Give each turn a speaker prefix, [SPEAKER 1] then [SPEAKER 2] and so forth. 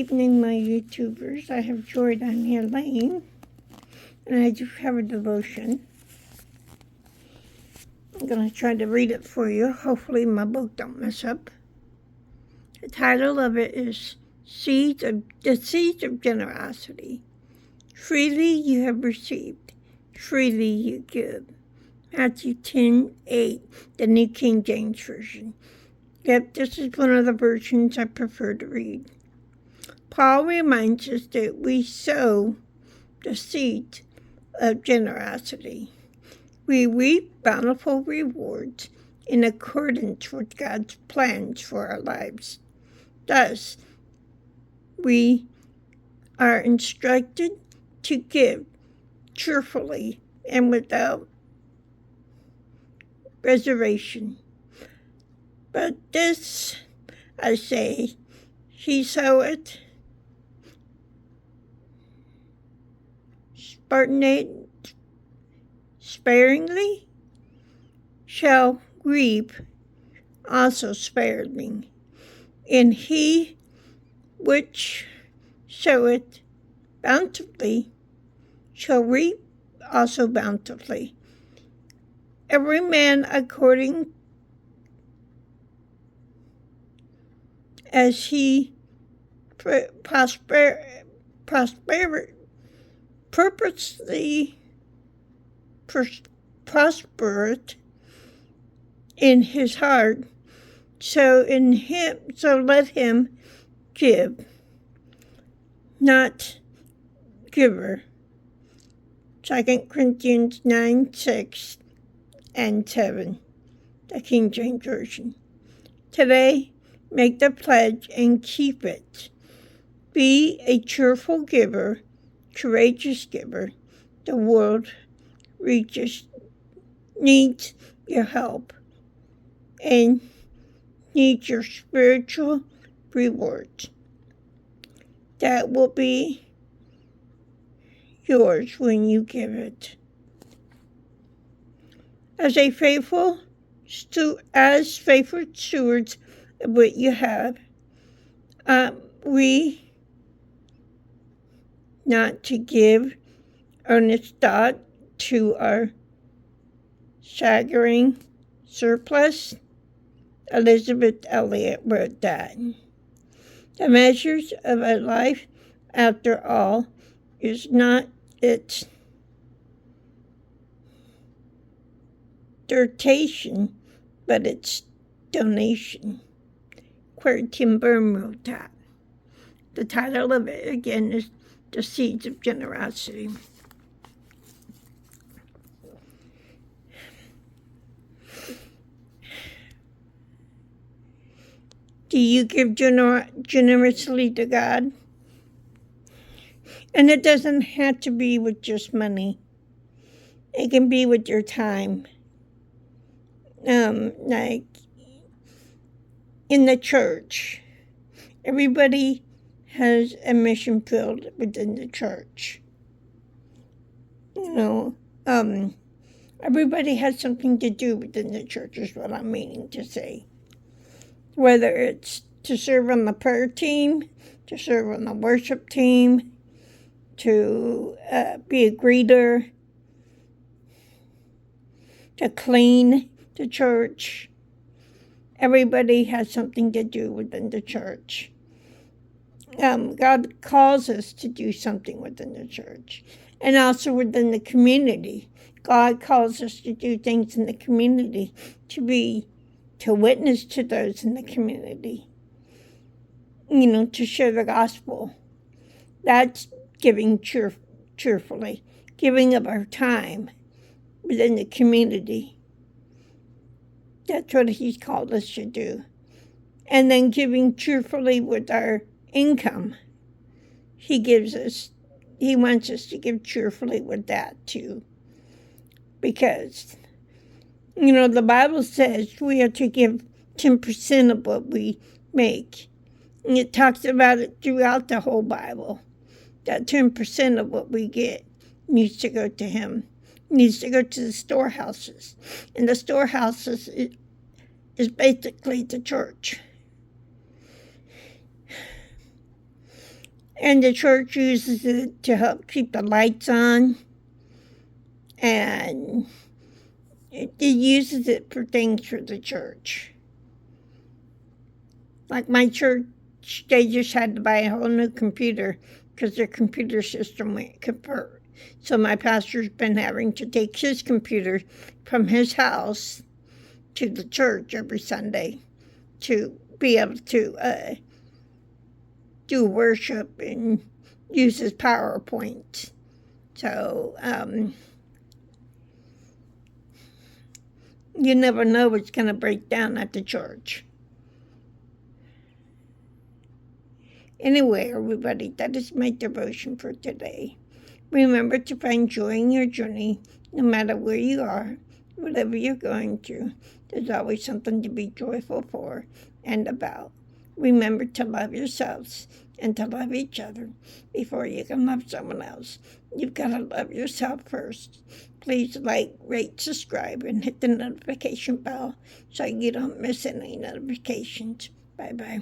[SPEAKER 1] evening, my YouTubers. I have Jordan here Lane, and I do have a devotion. I'm going to try to read it for you. Hopefully my book don't mess up. The title of it is The Seeds of Generosity. Freely you have received, freely you give. Matthew 10:8, the New King James Version. Yep, this is one of the versions I prefer to read. Paul reminds us that we sow the seed of generosity. We reap bountiful rewards in accordance with God's plans for our lives. Thus, we are instructed to give cheerfully and without reservation. But this, I say, he soweth sparingly, shall reap also sparingly. And he which soweth bountifully shall reap also bountifully. Every man according as he purposely prospereth in his heart, so let him give, not giver. 2 Corinthians 9:6 and 7, the King James Version. Today, make the pledge and keep it. Be a cheerful giver, courageous giver. The world needs your help and needs your spiritual rewards. That will be yours when you give it. As faithful stewards of what you have, we not to give earnest thought to our staggering surplus. Elizabeth Elliot wrote that. The measures of a life, after all, is not its dirtation, but its donation. Queer Tim Byrne wrote that. The title of it, again, is The Seeds of Generosity. Do you give generously to God? And it doesn't have to be with just money. It can be with your time. Like in the church, everybody has a mission field within the church. Everybody has something to do within the church is what I'm meaning to say. Whether it's to serve on the prayer team, to serve on the worship team, to be a greeter, to clean the church. Everybody has something to do within the church. God calls us to do something within the church and also within the community. God calls us to do things in the community, to witness to those in the community, to share the gospel. That's giving cheerfully, giving of our time within the community. That's what he's called us to do. And then giving cheerfully with our income. He wants us to give cheerfully with that too. Because, the Bible says we are to give 10% of what we make. And it talks about it throughout the whole Bible. That 10% of what we get needs to go to him. Needs to go to the storehouses. And the storehouses is basically the church. And the church uses it to help keep the lights on. And it uses it for things for the church. Like my church, they just had to buy a whole new computer because their computer system went kaput. So my pastor's been having to take his computer from his house to the church every Sunday to be able to do worship and use his PowerPoint. So you never know what's going to break down at the church. Anyway, everybody, that is my devotion for today. Remember to find joy in your journey, no matter where you are, whatever you're going through. There's always something to be joyful for and about. Remember to love yourselves and to love each other before you can love someone else. You've got to love yourself first. Please like, rate, subscribe, and hit the notification bell so you don't miss any notifications. Bye-bye.